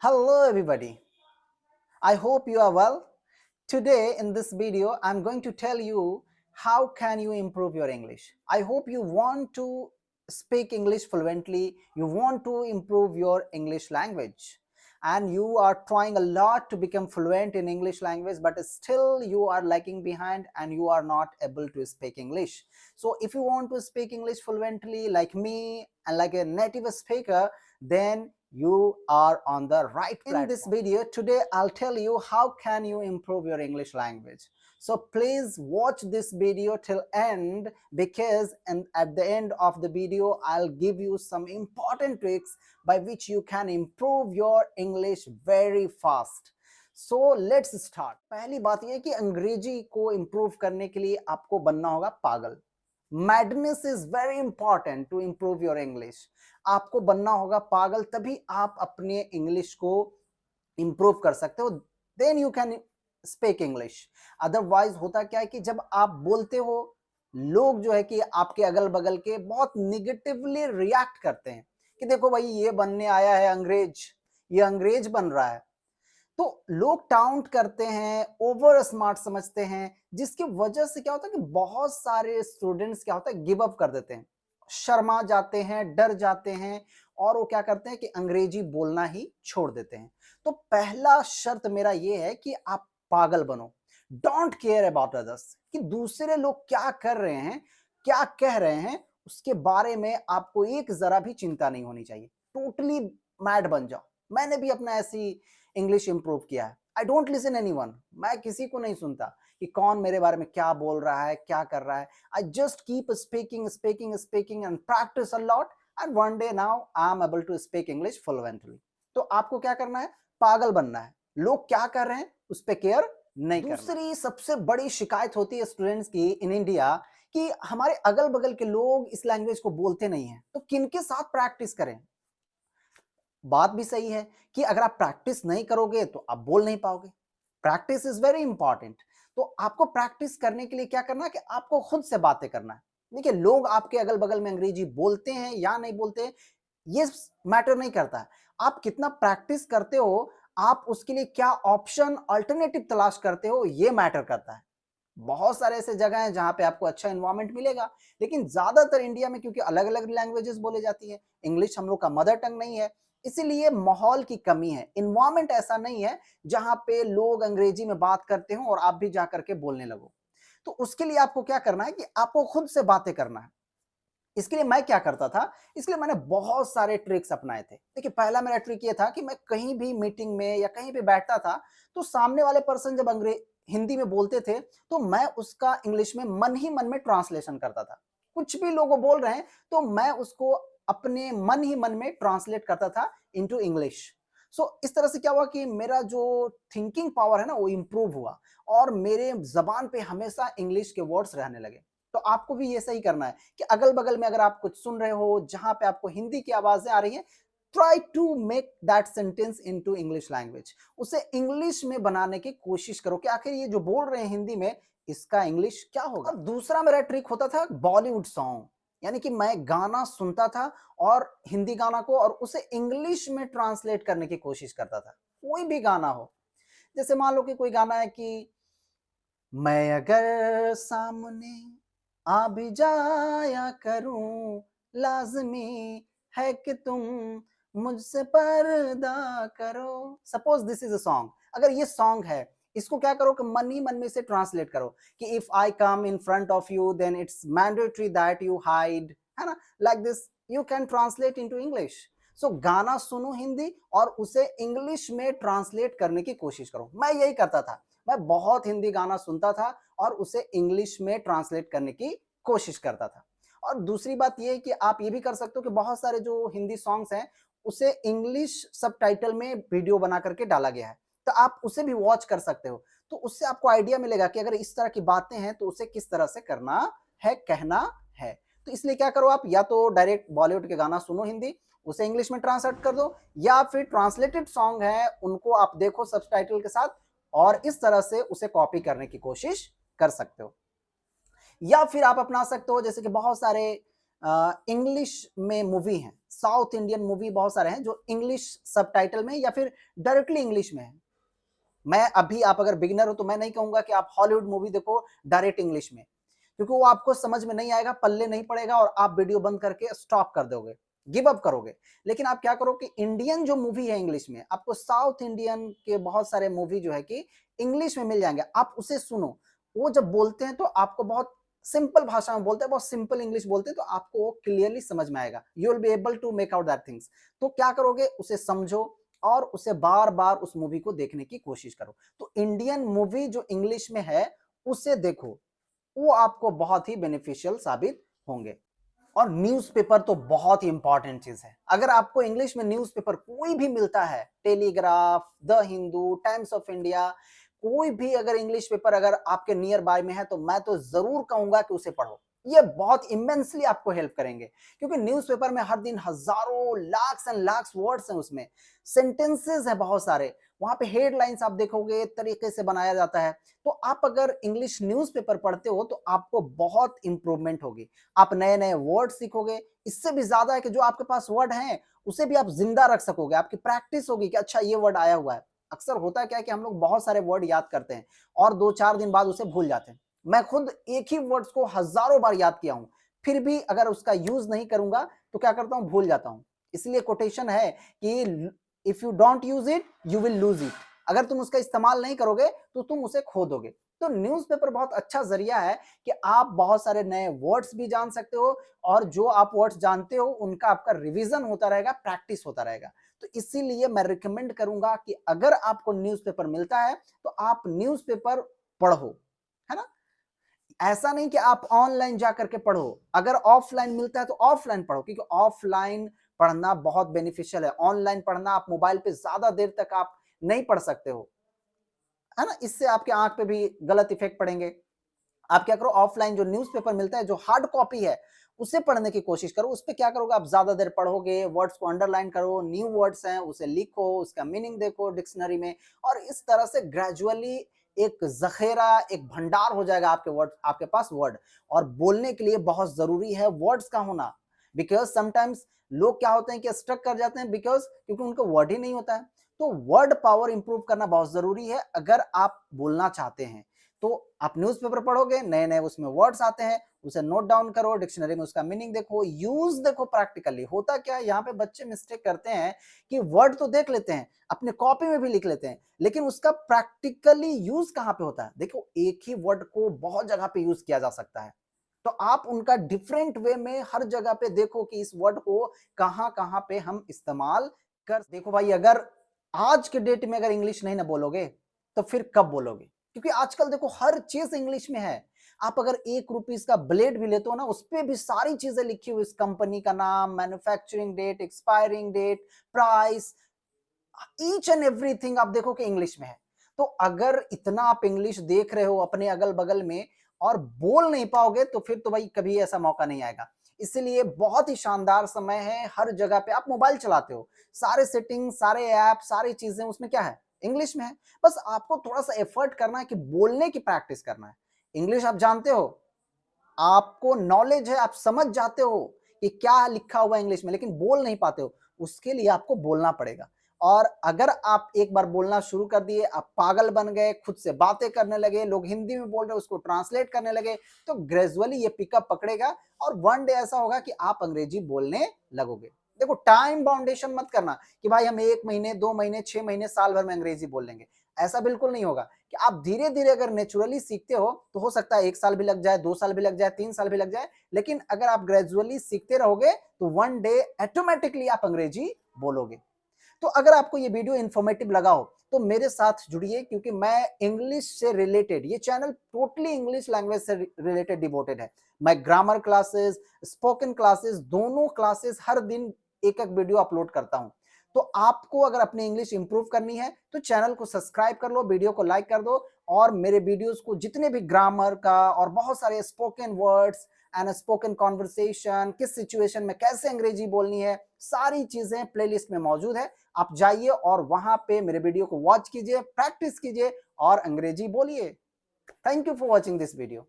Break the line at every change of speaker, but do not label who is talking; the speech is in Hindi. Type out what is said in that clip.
Hello everybody. I hope you are well. Today in this video I'm going to tell you how can you improve your English. I hope you want to speak English fluently, you want to improve your English language and you are trying a lot to become fluent in English language, but still you are lagging behind and you are not able to speak English. So if you want to speak English fluently like me and like a native speaker, then you are on the right platform. In this video today I'll tell you how can you improve your English language. So please watch this video till end, because at the end of the video I'll give you some important tricks by which you can improve your English very fast. So let's start. पहली बात यह है कि अंग्रेजी को improve करने के लिए आपको बनना होगा पागल. Madness is very important to improve your English. आपको बनना होगा पागल, तभी आप अपने इंग्लिश को इंप्रूव कर सकते हो. Then you can speak English. Otherwise होता क्या है कि जब आप बोलते हो, लोग जो है कि आपके अगल बगल के बहुत निगेटिवली रिएक्ट करते हैं कि देखो भाई ये बनने आया है अंग्रेज, ये अंग्रेज बन रहा है. तो लोग टाउंट करते हैं, ओवर स्मार्ट समझते हैं, जिसकी वजह से क्या होता है कि बहुत सारे स्टूडेंट्स क्या होता है गिव अप कर देते हैं, शर्मा जाते हैं, डर जाते हैं और वो क्या करते हैं कि अंग्रेजी बोलना ही छोड़ देते हैं. तो पहला शर्त मेरा ये है कि आप पागल बनो. डोंट केयर अबाउट अदर्स, कि दूसरे लोग क्या कर रहे हैं, क्या कह रहे हैं, उसके बारे में आपको एक जरा भी चिंता नहीं होनी चाहिए. टोटली मैड बन जाओ. मैंने भी अपना ऐसी इंग्लिश इंप्रूव किया है. I don't listen anyone. मैं किसी को नहीं सुनता कि कौन मेरे बारे में क्या बोल रहा है, क्या कर रहा है. I just keep speaking and practice a lot, and one day now I am able to speak English fluently. तो आपको क्या करना है? पागल बनना है. लोग क्या कर रहे हैं उस पर केयर नहीं करना. दूसरी सबसे बड़ी शिकायत होती है स्टूडेंट्स की इन इंडिया कि हमारे अगल बगल के लोग इस लैंग्वेज को बोलते नहीं है, तो किनके साथ प्रैक्टिस करें. बात भी सही है कि अगर आप प्रैक्टिस नहीं करोगे तो आप बोल नहीं पाओगे. Practice is very important. तो आपको प्रैक्टिस करने के लिए क्या करना है कि आपको खुद से बातें करना है. देखिए, लोग आपके अगल बगल में अंग्रेजी बोलते हैं या नहीं बोलते, ये मैटर नहीं करता है. आप कितना प्रैक्टिस करते हो, आप उसके लिए क्या ऑप्शन अल्टरनेटिव तलाश करते हो, ये मैटर करता है. बहुत सारे ऐसे जगह हैं जहां पे आपको अच्छा एनवायरनमेंट मिलेगा, लेकिन ज्यादातर इंडिया में क्योंकि अलग अलग लैंग्वेजेस बोले जाती है, इंग्लिश हम लोग का मदर टंग नहीं है, इसीलिए माहौल की कमी है. इन्वायरमेंट ऐसा नहीं है जहां पे लोग अंग्रेजी में बात करते हो और आप भी जाकर के बोलने लगो. तो उसके लिए आपको क्या करना है कि आपको खुद से बातें करना है. इसके लिए मैं क्या करता था, इसलिए मैंने बहुत सारे ट्रिक्स अपनाए थे. देखिए, पहला मेरा ट्रिक ये था कि मैं कहीं भी मीटिंग में या कहीं भी बैठता था, तो सामने वाले पर्सन जब हिंदी में बोलते थे, तो मैं उसका इंग्लिश में मन ही मन में ट्रांसलेशन करता था. कुछ भी लोग बोल रहे हैं तो मैं उसको अपने मन ही मन में ट्रांसलेट करता था इनटू इंग्लिश. सो इस तरह से क्या हुआ कि मेरा जो थिंकिंग पावर है ना, वो इंप्रूव हुआ और मेरे जबान पे हमेशा इंग्लिश के वर्ड्स रहने लगे. तो आपको भी ये सही करना है कि अगल बगल में अगर आप कुछ सुन रहे हो जहां पे आपको हिंदी की आवाजें आ रही हैं, try to make that sentence into English language. उसे इंग्लिश में बनाने की कोशिश करो कि आखिर ये जो बोल रहे हैं हिंदी में, इसका इंग्लिश क्या होगा. दूसरा मेरा ट्रिक होता था बॉलीवुड सॉन्ग. यानी कि मैं गाना सुनता था और हिंदी गाना को और उसे इंग्लिश में ट्रांसलेट करने की कोशिश करता था. कोई भी गाना हो, जैसे मान लो कि कोई गाना है कि मैं अगर सामने आ भी जाया करूं, लाजमी है कि तुम मुझसे पर्दा करो. Suppose this is a song. अगर ये सॉन्ग है, इसको क्या करो कि मन ही मन में इसे ट्रांसलेट करो कि if I come in front of you then it's mandatory that you hide, है ना. Like this you can translate into English. So गाना सुनो हिंदी और उसे इंग्लिश में ट्रांसलेट करने की कोशिश करो. मैं यही करता था. मैं बहुत हिंदी गाना सुनता था और उसे इंग्लिश में ट्रांसलेट करने की कोशिश करता था. और दूसरी बात यह है कि आप ये भी कर सकते हो कि बहुत सारे जो हिंदी सॉन्ग्स हैं उसे इंग्लिश सबटाइटल में वीडियो बना करके डाला गया है, तो आप उसे भी वॉच कर सकते हो. तो उससे आपको आइडिया मिलेगा कि अगर इस तरह की बातें हैं तो उसे किस तरह से करना है, कहना है. तो इसलिए क्या करो, आप या तो डायरेक्ट बॉलीवुड के गाना सुनो हिंदी, उसे इंग्लिश में ट्रांसलेट कर दो, या फिर ट्रांसलेटेड सॉन्ग है उनको आप देखो सबटाइटल के साथ और इस तरह से उसे कॉपी करने की कोशिश कर सकते हो. या फिर आप अपना सकते हो जैसे कि बहुत सारे इंग्लिश में मूवी हैं, साउथ इंडियन मूवी बहुत सारे हैं जो इंग्लिश सबटाइटल में या फिर डायरेक्टली इंग्लिश में है। मैं अभी, आप अगर बिगिनर हो तो मैं नहीं कहूंगा कि आप हॉलीवुड मूवी देखो डायरेक्ट इंग्लिश में, क्योंकि वो आपको समझ में नहीं आएगा, पल्ले नहीं पड़ेगा और आप वीडियो बंद करके स्टॉप कर दोगे, गिव अप करोगे। लेकिन आप क्या करो कि इंडियन जो मूवी है इंग्लिश में, आपको साउथ इंडियन के बहुत सारे मूवी जो है कि इंग्लिश में मिल जाएंगे, आप उसे सुनो। वो जब बोलते हैं तो आपको बहुत सिंपल भाषा में बोलते हैं, बहुत सिंपल इंग्लिश बोलते हैं, तो आपको वो क्लियरली समझ में आएगा, you will be able to make out that things. तो क्या करोगे, उसे समझो और उसे बार बार उस मूवी को देखने की कोशिश करो। तो इंडियन मूवी जो इंग्लिश में है उसे देखो, वो आपको बहुत ही बेनिफिशियल साबित होंगे। और न्यूज़पेपर तो बहुत ही इंपॉर्टेंट चीज है। अगर आपको इंग्लिश में न्यूज़पेपर कोई भी मिलता है, telegraph, the Hindu, times of India, कोई भी अगर इंग्लिश पेपर अगर आपके नियर बाय में है तो मैं तो जरूर कहूंगा कि उसे पढ़ो। ये बहुत इमेंसली आपको हेल्प करेंगे, क्योंकि न्यूज़पेपर में हर दिन हजारों लाख्स एंड लाख्स वर्ड्स हैं, उसमें सेंटेंसेस हैं बहुत सारे, वहां पे हेडलाइंस आप देखोगे तरीके से बनाया जाता है। तो आप अगर इंग्लिश न्यूज़पेपर पढ़ते हो तो आपको बहुत इंप्रूवमेंट होगी, आप नए नए वर्ड सीखोगे। इससे भी ज्यादा है कि जो आपके पास वर्ड हैं उसे भी आप जिंदा रख सकोगे, आपकी प्रैक्टिस होगी कि अच्छा ये वर्ड आया हुआ है। अक्सर होता क्या है कि हम लोग बहुत सारे वर्ड याद करते हैं और 2-4 दिन बाद उसे भूल जाते हैं। मैं खुद एक ही वर्ड्स को हजारों बार याद किया हूं, फिर भी अगर उसका यूज नहीं करूंगा तो क्या करता हूं, भूल जाता हूं। इसलिए कोटेशन है कि if you don't use it you will lose it. अगर तुम उसका इस्तेमाल नहीं करोगे तो तुम उसे खो दोगे। तो न्यूज़पेपर बहुत अच्छा जरिया है कि आप बहुत सारे नए वर्ड्स भी जान सकते हो, और जो आप वर्ड्स जानते हो उनका आपका रिवीजन होता रहेगा, प्रैक्टिस होता रहेगा। तो इसीलिए मैं रिकमेंड करूंगा कि अगर आपको न्यूज़पेपर मिलता है तो आप न्यूज़पेपर पढ़ो, है ना। ऐसा नहीं कि आप ऑनलाइन जा करके पढ़ो, अगर ऑफलाइन मिलता है तो ऑफलाइन पढ़ो, क्योंकि ऑफलाइन पढ़ना बहुत बेनिफिशियल है। ऑनलाइन पढ़ना, आप मोबाइल पे ज्यादा देर तक आप नहीं पढ़ सकते हो, है ना, इससे आपके आंख पे भी गलत इफेक्ट पड़ेंगे। आप क्या करो, ऑफलाइन जो न्यूज़पेपर मिलता है, जो हार्ड कॉपी है, उसे पढ़ने की कोशिश करो। उस पे क्या करोगे, आप ज्यादा देर पढ़ोगे, वर्ड्स को अंडरलाइन करो, न्यू वर्ड्स हैं उसे लिखो, उसका मीनिंग देखो डिक्शनरी में, और इस तरह से ग्रेजुअली एक जखेरा, एक भंडार हो जाएगा आपके वर्ड, आपके पास वर्ड। और बोलने के लिए बहुत जरूरी है वर्ड्स का होना, बिकॉज समटाइम्स लोग क्या होते हैं कि स्ट्रक कर जाते हैं, बिकॉज क्योंकि उनको वर्ड ही नहीं होता है। तो वर्ड पावर इंप्रूव करना बहुत जरूरी है अगर आप बोलना चाहते हैं। तो आप न्यूज़पेपर पढ़ोगे, नए नए उसमें वर्ड्स आते हैं, उसे नोट डाउन करो, डिक्शनरी में उसका मीनिंग देखो, यूज देखो प्रैक्टिकली। होता क्या है, यहाँ पे बच्चे मिस्टेक करते हैं कि वर्ड तो देख लेते हैं, अपने कॉपी में भी लिख लेते हैं, लेकिन उसका प्रैक्टिकली यूज कहाँ पे होता है। देखो, एक ही वर्ड को बहुत जगह पे यूज किया जा सकता है, तो आप उनका डिफरेंट वे में हर जगह पे देखो कि इस वर्ड को कहाँ कहाँ पे हम इस्तेमाल कर। देखो भाई, अगर आज के डेट में अगर इंग्लिश नहीं ना बोलोगे तो फिर कब बोलोगे, क्योंकि आजकल देखो हर चीज इंग्लिश में है। आप अगर 1 रुपीज का ब्लेड भी लेते हो ना, उस पर भी सारी चीजें लिखी हुई, इस कंपनी का नाम, manufacturing date, expiring date, price, each and everything आप देखो कि इंग्लिश में है। तो अगर इतना आप इंग्लिश देख रहे हो अपने अगल बगल में और बोल नहीं पाओगे तो फिर तो भाई कभी ऐसा मौका नहीं आएगा। इसलिए बहुत ही शानदार समय है, हर जगह पे आप मोबाइल चलाते हो, सारे सेटिंग, सारे ऐप, सारी चीजें उसमें क्या है, इंग्लिश में है। बस आपको थोड़ा सा एफर्ट करना है कि बोलने की प्रैक्टिस करना है। इंग्लिश आप जानते हो, आपको नॉलेज है, आप समझ जाते हो कि क्या लिखा हुआ है इंग्लिश में, लेकिन बोल नहीं पाते हो, उसके लिए आपको बोलना पड़ेगा। और अगर आप एक बार बोलना शुरू कर दिए, आप पागल बन गए, खुद से बातें करने लगे, लोग हिंदी में बोल रहे उसको ट्रांसलेट करने लगे, तो ग्रेजुअली ये पिकअप पकड़ेगा और वन डे ऐसा होगा कि आप अंग्रेजी बोलने लगोगे। देखो, टाइम बाउंडेशन मत करना कि भाई हम 1 महीने, 2 महीने, 6 महीने, साल भर में अंग्रेजी बोल लेंगे। ऐसा बिल्कुल नहीं होगा। कि आप धीरे धीरे अगर नेचुरली सीखते हो सकता है 1 साल भी लग जाए, 2 साल भी लग जाए, 3 साल भी लग जाए, लेकिन अगर आप ग्रेजुअली सीखते रहोगे तो वन डे ऑटोमेटिकली आप अंग्रेजी बोलोगे। तो अगर आपको ये वीडियो इंफॉर्मेटिव लगा हो तो मेरे साथ जुड़िए, क्योंकि मैं इंग्लिश से रिलेटेड, ये चैनल टोटली इंग्लिश लैंग्वेज से रिलेटेड डिवोटेड है। मैं ग्रामर क्लासेस, स्पोकन क्लासेस, दोनों क्लासेस हर दिन एक एक वीडियो अपलोड करता हूं। तो आपको अगर अपनी इंग्लिश इंप्रूव करनी है तो चैनल को सब्सक्राइब कर लो, वीडियो को लाइक कर दो, और मेरे वीडियोस को जितने भी ग्रामर का और बहुत सारे spoken words and spoken conversation, किस सिचुएशन में कैसे अंग्रेजी बोलनी है, सारी चीजें प्लेलिस्ट में मौजूद है। आप जाइए और वहां पे मेरे वीडियो को वॉच कीजिए, प्रैक्टिस कीजिए और अंग्रेजी बोलिए। Thank you for watching this video.